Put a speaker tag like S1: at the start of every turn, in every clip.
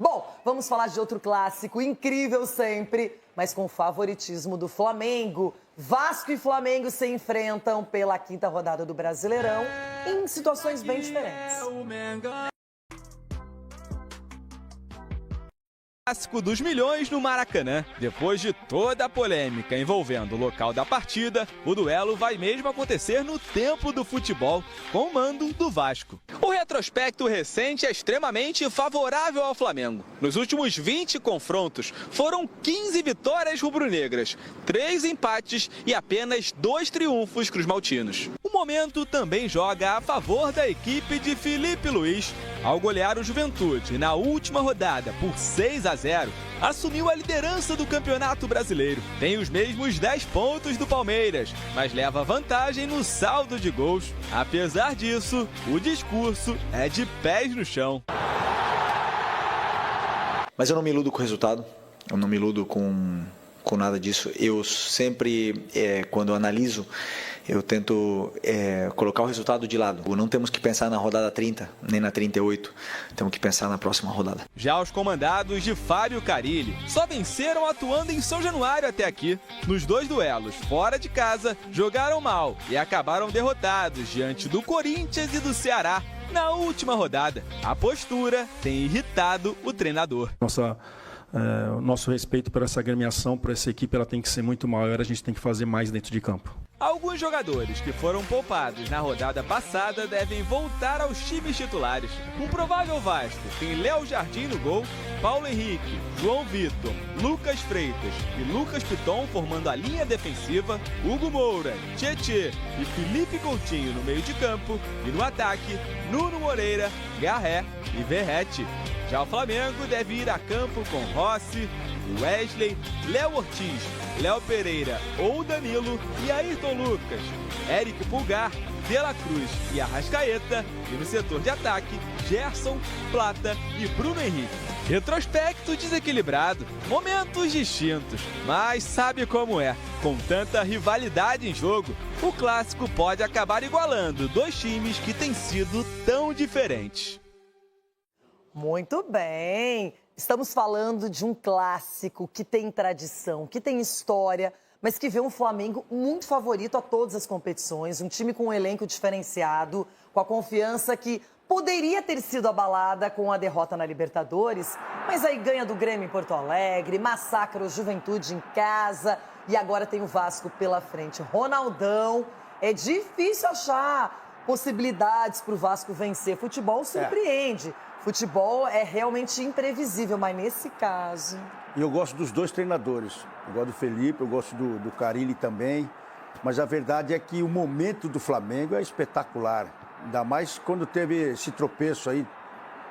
S1: Bom, vamos falar de outro clássico incrível sempre, mas com favoritismo do Flamengo. Vasco e Flamengo se enfrentam pela 5ª rodada do Brasileirão em situações bem diferentes.
S2: Clássico dos milhões no Maracanã. Depois de toda a polêmica envolvendo o local da partida, o duelo vai mesmo acontecer no templo do futebol, com o mando do Vasco. O retrospecto recente é extremamente favorável ao Flamengo. Nos últimos 20 confrontos, foram 15 vitórias rubro-negras, 3 empates e apenas 2 triunfos cruz-maltinos. O momento também joga a favor da equipe de Felipe Luiz. Ao golear o Juventude na última rodada por 6-0, assumiu a liderança do Campeonato Brasileiro. Tem os mesmos 10 pontos do Palmeiras, mas leva vantagem no saldo de gols. Apesar disso, o discurso é de pés no chão.
S3: Mas eu não me iludo com o resultado, eu não me iludo com nada disso. Eu sempre, quando analiso, eu tento colocar o resultado de lado. Não temos que pensar na rodada 30, nem na 38. Temos que pensar na próxima rodada.
S2: Já os comandados de Fábio Carille só venceram atuando em São Januário até aqui. Nos 2 duelos fora de casa, jogaram mal e acabaram derrotados diante do Corinthians e do Ceará na última rodada. A postura tem irritado o treinador.
S4: O nosso respeito por essa agremiação, por essa equipe, ela tem que ser muito maior, a gente tem que fazer mais dentro de campo.
S2: Alguns jogadores que foram poupados na rodada passada devem voltar aos times titulares. Um provável Vasco tem Léo Jardim no gol, Paulo Henrique, João Vitor, Lucas Freitas e Lucas Piton formando a linha defensiva, Hugo Moura, Tietê e Felipe Coutinho no meio de campo e no ataque, Nuno Moreira, Garré e Verratti. Já o Flamengo deve ir a campo com Rossi, Wesley, Léo Ortiz, Léo Pereira ou Danilo e Ayrton Lucas, Éric Pulgar, De La Cruz e Arrascaeta, e no setor de ataque, Gerson, Plata e Bruno Henrique. Retrospecto desequilibrado, momentos distintos, mas sabe como é, com tanta rivalidade em jogo, o clássico pode acabar igualando 2 times que têm sido tão diferentes.
S1: Muito bem! Estamos falando de um clássico que tem tradição, que tem história, mas que vê um Flamengo muito favorito a todas as competições, um time com um elenco diferenciado, com a confiança que poderia ter sido abalada com a derrota na Libertadores, mas aí ganha do Grêmio em Porto Alegre, massacra o Juventude em casa e agora tem o Vasco pela frente. Ronaldão, é difícil achar possibilidades para o Vasco vencer. Futebol surpreende. Futebol é realmente imprevisível, mas nesse caso...
S5: E eu gosto dos 2 treinadores. Eu gosto do Felipe, eu gosto do Carille também. Mas a verdade é que o momento do Flamengo é espetacular. Ainda mais quando teve esse tropeço aí,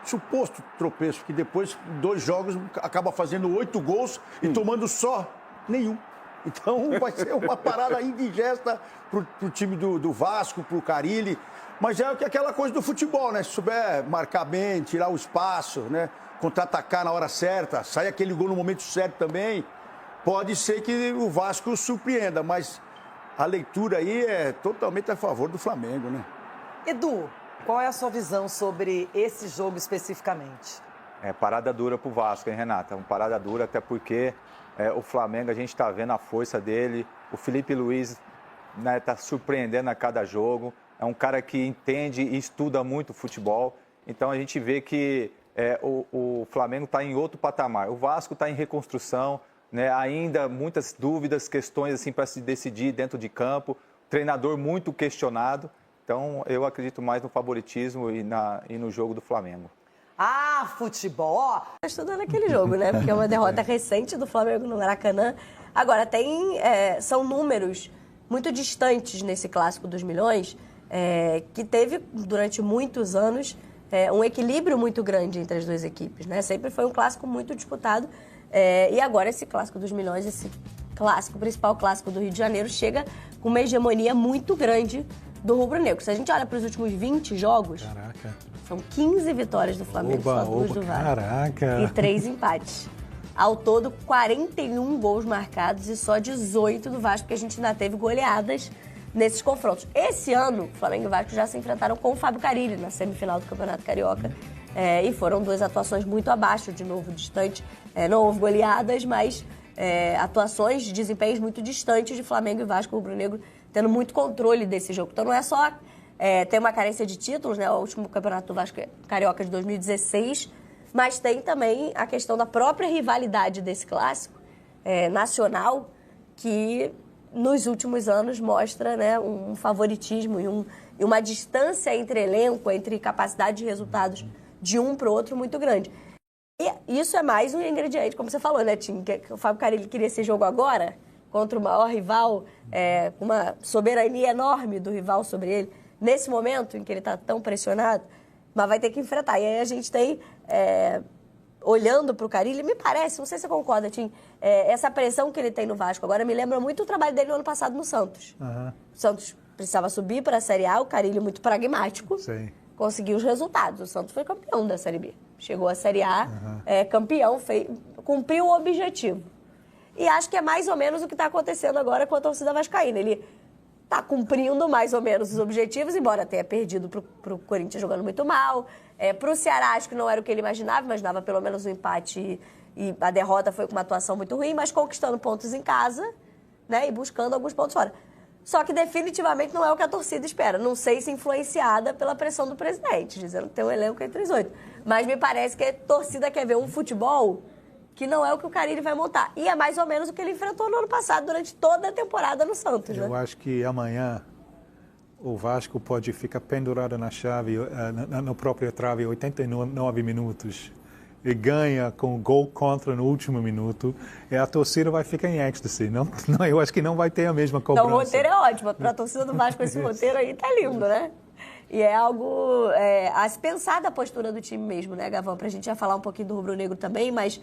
S5: suposto tropeço, que depois, 2 jogos, acaba fazendo 8 gols e tomando só nenhum. Então vai ser uma parada indigesta pro time do Vasco, pro Carille. Mas é aquela coisa do futebol, né? Se souber marcar bem, tirar o espaço, né? Contra-atacar na hora certa, sair aquele gol no momento certo também, pode ser que o Vasco surpreenda, mas a leitura aí é totalmente a favor do Flamengo, né?
S1: Edu, qual é a sua visão sobre esse jogo especificamente?
S6: Parada dura pro Vasco, hein, Renata? Uma parada dura, até porque o Flamengo, a gente tá vendo a força dele, o Felipe Luiz, né, tá surpreendendo a cada jogo. É um cara que entende e estuda muito futebol. Então a gente vê que o Flamengo está em outro patamar. O Vasco está em reconstrução, né? Ainda muitas dúvidas, questões assim para se decidir dentro de campo. Treinador muito questionado. Então eu acredito mais no favoritismo e no jogo do Flamengo.
S1: Ah, futebol!
S7: Estou estudando aquele jogo, né? Porque é uma derrota recente do Flamengo no Maracanã. Agora, são números muito distantes nesse clássico dos milhões, que teve, durante muitos anos, um equilíbrio muito grande entre as 2 equipes, né? Sempre foi um clássico muito disputado. E agora esse clássico dos milhões, esse clássico, o principal clássico do Rio de Janeiro, chega com uma hegemonia muito grande do rubro-negro. Se a gente olha para os últimos 20 jogos, são 15 vitórias do Flamengo, só 2 do Vasco e 3 empates. Ao todo, 41 gols marcados e só 18 do Vasco, porque a gente ainda teve goleadas nesses confrontos. Esse ano, Flamengo e Vasco já se enfrentaram com o Fábio Carille na semifinal do Campeonato Carioca. E foram 2 atuações muito abaixo, de novo, distante. Não houve goleadas, mas atuações, desempenhos muito distantes de Flamengo e Vasco rubro-negro, tendo muito controle desse jogo. Então não é só ter uma carência de títulos, né? O último campeonato do Vasco Carioca de 2016, mas tem também a questão da própria rivalidade desse clássico nacional, que nos últimos anos mostra, né, um favoritismo e uma distância entre elenco, entre capacidade de resultados de um para o outro muito grande. E isso é mais um ingrediente, como você falou, né, Tim? Que o Fábio Carille queria esse jogo agora, contra o maior rival, com uma soberania enorme do rival sobre ele, nesse momento em que ele está tão pressionado, mas vai ter que enfrentar. E aí a gente tem, olhando para o Carille, me parece, não sei se você concorda, Tim, essa pressão que ele tem no Vasco agora me lembra muito o trabalho dele no ano passado no Santos. Uhum. O Santos precisava subir para a Série A, o Carille muito pragmático, sim, conseguiu os resultados. O Santos foi campeão da Série B. Chegou à Série A, campeão, cumpriu o objetivo. E acho que é mais ou menos o que está acontecendo agora com a torcida vascaína. Ele está cumprindo mais ou menos os objetivos, embora tenha perdido para o Corinthians jogando muito mal. Para o Ceará, acho que não era o que ele imaginava pelo menos um empate e a derrota foi com uma atuação muito ruim, mas conquistando pontos em casa, né, e buscando alguns pontos fora. Só que definitivamente não é o que a torcida espera. Não sei se influenciada pela pressão do presidente, dizendo que tem um elenco entre os 8. Mas me parece que a torcida quer ver um futebol que não é o que o Carille vai montar. E é mais ou menos o que ele enfrentou no ano passado, durante toda a temporada no Santos.
S8: Eu acho que amanhã o Vasco pode ficar pendurado na chave, no próprio trave, 89 minutos. E ganha com gol contra no último minuto, e a torcida vai ficar em êxtase. Não, eu acho que não vai ter a mesma cobrança.
S7: Então, o roteiro é ótimo. Para a torcida do Vasco, esse roteiro aí tá lindo, né? E é algo a se pensar da postura do time mesmo, né, Gavão? Pra gente já falar um pouquinho do rubro-negro também, mas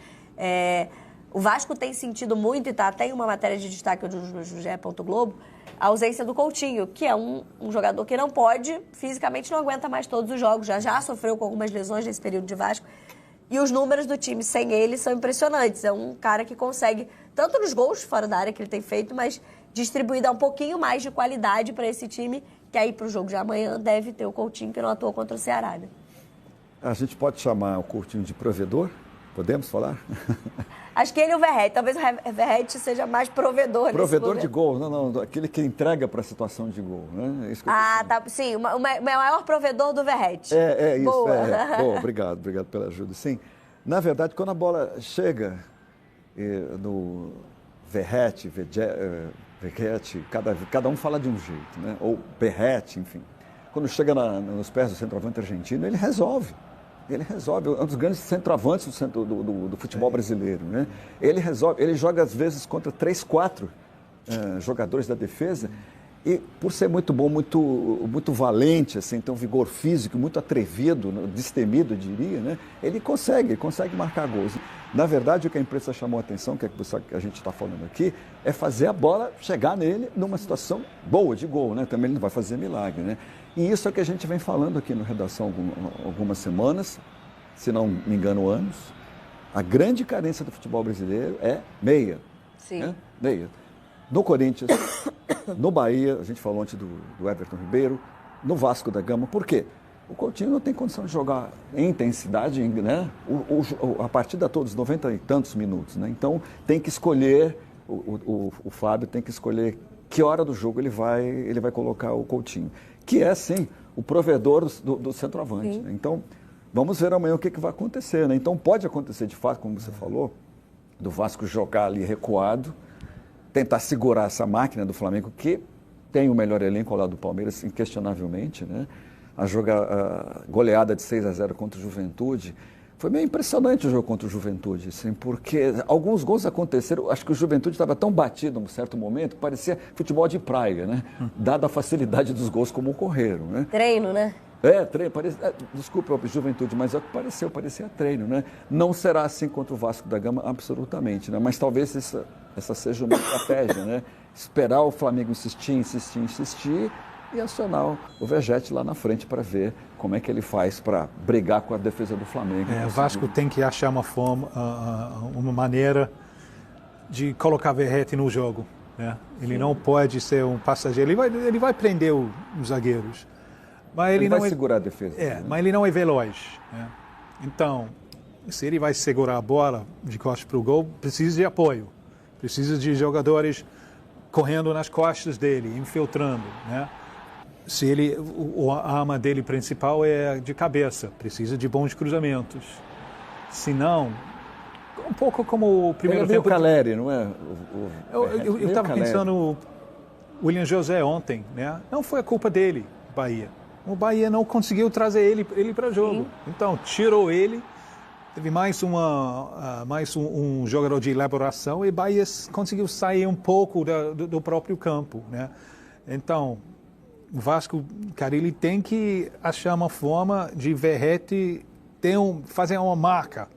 S7: o Vasco tem sentido muito, e tá até em uma matéria de destaque do GE. Globo, a ausência do Coutinho, que é um jogador que não pode, fisicamente não aguenta mais todos os jogos, já sofreu com algumas lesões nesse período de Vasco. E os números do time sem ele são impressionantes. É um cara que consegue, tanto nos gols fora da área que ele tem feito, mas distribuir, dar um pouquinho mais de qualidade para esse time, que aí para o jogo de amanhã deve ter o Coutinho, que não atuou contra o Ceará, né?
S9: A gente pode chamar o Coutinho de provedor? Podemos falar?
S7: Acho que ele e o Verratti. Talvez o Verratti seja mais provedor.
S9: Provedor de gol. Não. Aquele que entrega para a situação de gol. Né? É isso que
S7: tá. Sim, o maior provedor do Verratti.
S9: É isso. Boa. Bom, obrigado pela ajuda. Sim, na verdade, quando a bola chega no Verratti, cada um fala de um jeito, né? Ou Verratti, enfim. Quando chega nos pés do centroavante argentino, ele resolve. Ele resolve, é um dos grandes centroavantes do futebol brasileiro, né? Ele resolve, ele joga às vezes contra 3, 4 jogadores da defesa, e por ser muito bom, muito valente, assim, tem um vigor físico muito atrevido, destemido, eu diria, né? Ele consegue marcar gols. Na verdade, o que a imprensa chamou a atenção, que a gente está falando aqui, é fazer a bola chegar nele numa situação boa de gol, né? Também ele não vai fazer milagre, né? E isso é o que a gente vem falando aqui no Redação algumas semanas, se não me engano, anos. A grande carência do futebol brasileiro é meia.
S7: Sim.
S9: Né? Meia. No Corinthians, no Bahia, a gente falou antes do Everton Ribeiro, no Vasco da Gama. Por quê? O Coutinho não tem condição de jogar em intensidade, né? A partida toda, os 90 e tantos minutos, né? Então tem que escolher, o Fábio tem que escolher que hora do jogo ele vai colocar o Coutinho, que é, sim, o provedor do centroavante. Né? Então, vamos ver amanhã o que vai acontecer. Né? Então, pode acontecer, de fato, como você falou, do Vasco jogar ali recuado, tentar segurar essa máquina do Flamengo, que tem o melhor elenco ao lado do Palmeiras, inquestionavelmente, né? A goleada de 6-0 contra o Juventude. Foi meio impressionante o jogo contra o Juventude, assim, porque alguns gols aconteceram, acho que o Juventude estava tão batido num certo momento, que parecia futebol de praia, né? Dada a facilidade dos gols como ocorreram, né?
S7: Treino, né?
S9: Treino, desculpa, Juventude, mas é o que parecia treino, né? Não será assim contra o Vasco da Gama, absolutamente, né? Mas talvez essa seja uma estratégia, né? Esperar o Flamengo insistir e acionar o Verratti lá na frente para ver como é que ele faz para brigar com a defesa do Flamengo.
S8: O Vasco tem que achar uma maneira de colocar Verratti no jogo, né? Ele não pode ser um passageiro, ele vai prender os zagueiros. Mas ele não
S9: vai segurar a defesa.
S8: Mas ele não é veloz, né? Então, se ele vai segurar a bola de costas para o gol, precisa de apoio. Precisa de jogadores correndo nas costas dele, infiltrando, né? Se a arma dele principal é de cabeça, precisa de bons cruzamentos. Se não, um pouco como o primeiro tempo...
S9: o Caleri, não é?
S8: Eu estava pensando, o William José ontem, né? Não foi a culpa dele, Bahia. O Bahia não conseguiu trazer ele para o jogo. Sim. Então, tirou ele, teve mais um jogador de elaboração e Bahia conseguiu sair um pouco do próprio campo, né? Então, o Vasco, cara, ele tem que achar uma forma de Verratti fazer uma marca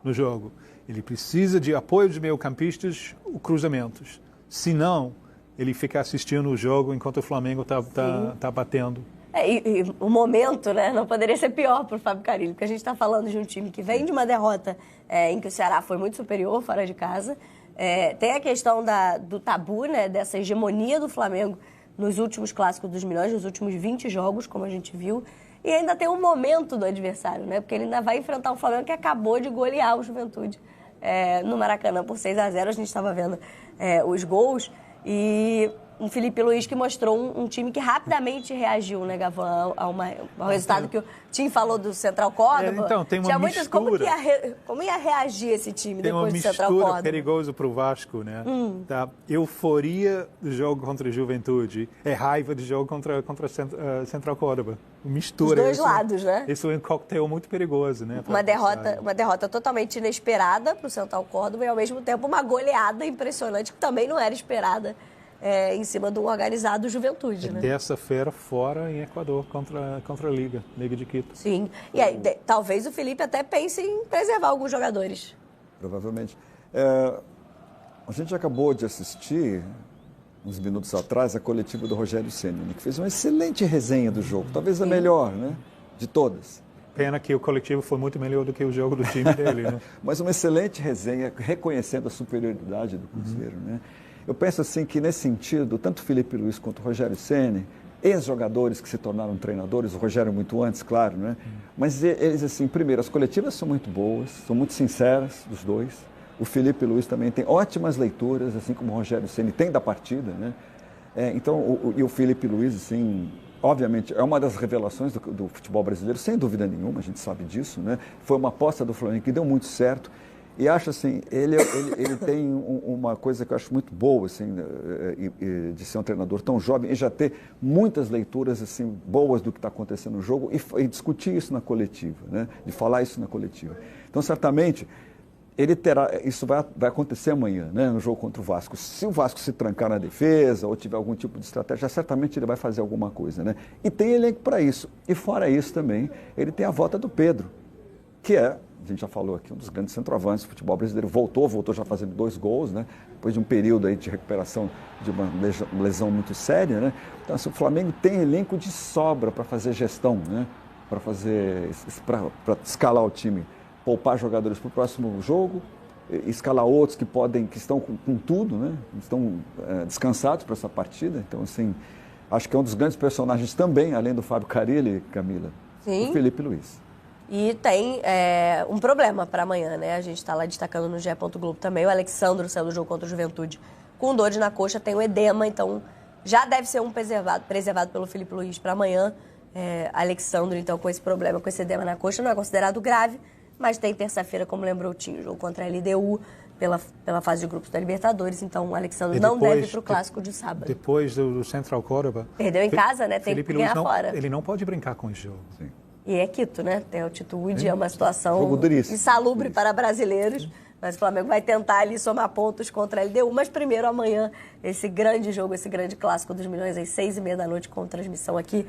S8: no jogo. Ele precisa de apoio dos meio-campistas, cruzamentos. Senão, ele fica assistindo o jogo enquanto o Flamengo tá batendo.
S7: E o momento, né, não poderia ser pior para o Fábio Carille, porque a gente está falando de um time que vem de uma derrota em que o Ceará foi muito superior fora de casa. Tem a questão do tabu, né, dessa hegemonia do Flamengo nos últimos clássicos dos milhões, nos últimos 20 jogos, como a gente viu. E ainda tem o momento do adversário, né, porque ele ainda vai enfrentar um Flamengo que acabou de golear o Juventude no Maracanã por 6-0. A gente estava vendo os gols e um Felipe Luiz que mostrou um time que rapidamente reagiu, né, Gavan, ao resultado que o Tim falou do Central Córdoba.
S8: Então, tem uma mistura.
S7: Como ia reagir esse time
S8: tem
S7: depois do Central Córdoba?
S8: Tem uma mistura perigosa para o Vasco, né? Da euforia do jogo contra a Juventude, raiva do jogo contra Central Córdoba. Mistura.
S7: Os dois lados, né?
S8: Isso é um coquetel muito perigoso, né?
S7: Uma derrota totalmente inesperada para o Central Córdoba e, ao mesmo tempo, uma goleada impressionante que também não era esperada. Em cima do organizado Juventude, né?
S8: Terça-feira fora em Equador contra a Liga de Quito.
S7: Sim. E aí, talvez o Felipe até pense em preservar alguns jogadores.
S9: Provavelmente. A gente acabou de assistir, uns minutos atrás, a coletiva do Rogério Ceni, que fez uma excelente resenha do jogo, talvez a melhor, né, de todas.
S8: Pena que o coletivo foi muito melhor do que o jogo do time dele, né?
S9: Mas uma excelente resenha, reconhecendo a superioridade do Cruzeiro, né? Eu penso assim que, nesse sentido, tanto o Felipe Luiz quanto o Rogério Ceni, ex-jogadores que se tornaram treinadores, o Rogério muito antes, claro, né? Mas eles, assim, primeiro, as coletivas são muito boas, são muito sinceras, os dois. O Felipe Luiz também tem ótimas leituras, assim como o Rogério Ceni tem da partida, né? Então, o Felipe Luiz, assim, obviamente, é uma das revelações do futebol brasileiro, sem dúvida nenhuma, a gente sabe disso, né? Foi uma aposta do Flamengo que deu muito certo. E acho assim, ele tem uma coisa que eu acho muito boa, assim, de ser um treinador tão jovem e já ter muitas leituras assim, boas do que está acontecendo no jogo e discutir isso na coletiva, né? De falar isso na coletiva. Então, certamente, isso vai acontecer amanhã, né? No jogo contra o Vasco. Se o Vasco se trancar na defesa ou tiver algum tipo de estratégia, certamente ele vai fazer alguma coisa, né? E tem elenco para isso. E fora isso também, ele tem a volta do Pedro, que a gente já falou aqui, um dos grandes centroavantes do futebol brasileiro, voltou já fazendo 2 gols, né? Depois de um período aí de recuperação de uma lesão muito séria, né? Então, assim, o Flamengo tem elenco de sobra para fazer gestão, né? Para escalar o time, poupar jogadores para o próximo jogo, escalar outros que estão com tudo, né? Estão descansados para essa partida. Então, assim, acho que é um dos grandes personagens também, além do Fábio Carille, Camila, o Felipe Luiz.
S7: E tem um problema para amanhã, né? A gente está lá destacando no GE. Globo também. O Alexandro saiu do jogo contra o Juventude com dores na coxa, tem o edema, então já deve ser preservado pelo Felipe Luiz para amanhã. Alexandro, então, com esse problema, com esse edema na coxa, não é considerado grave, mas tem terça-feira, como lembrou o time, jogo contra a LDU pela fase de grupos da Libertadores. Então, o Alexandro não deve ir para o clássico de sábado.
S8: Depois do Central Córdoba.
S7: Perdeu em casa, né? Tem que ganhar fora.
S8: Ele não pode brincar com esse jogo.
S9: Sim.
S7: E é Quito, né? Tem altitude, é uma situação insalubre para brasileiros. Mas o Flamengo vai tentar ali somar pontos contra a LDU. Mas primeiro, amanhã, esse grande jogo, esse grande clássico dos milhões, às 6h30 da noite, com transmissão aqui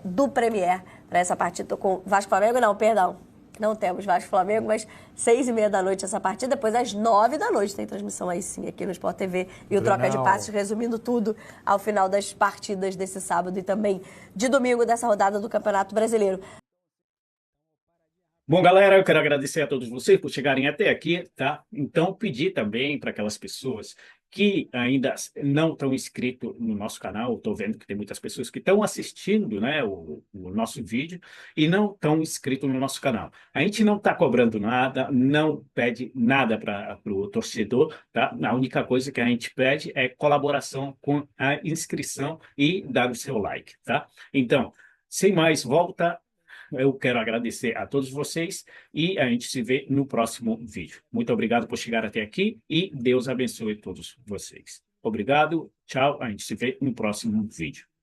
S7: do Premier. Para essa partida com Vasco-Flamengo, não, perdão. Não temos Vasco-Flamengo, mas 6h30 da noite essa partida. Depois, às 9 da noite, tem transmissão aí sim, aqui no Sport TV. E o Troca de Passes, resumindo tudo ao final das partidas desse sábado e também de domingo dessa rodada do Campeonato Brasileiro.
S10: Bom, galera, eu quero agradecer a todos vocês por chegarem até aqui, tá? Então, pedir também para aquelas pessoas que ainda não estão inscritos no nosso canal, estou vendo que tem muitas pessoas que estão assistindo, né, o nosso vídeo e não estão inscritos no nosso canal. A gente não está cobrando nada, não pede nada para o torcedor, tá? A única coisa que a gente pede é colaboração com a inscrição e dar o seu like, tá? Então, sem mais volta, eu quero agradecer a todos vocês e a gente se vê no próximo vídeo. Muito obrigado por chegar até aqui e Deus abençoe todos vocês. Obrigado, tchau, a gente se vê no próximo vídeo.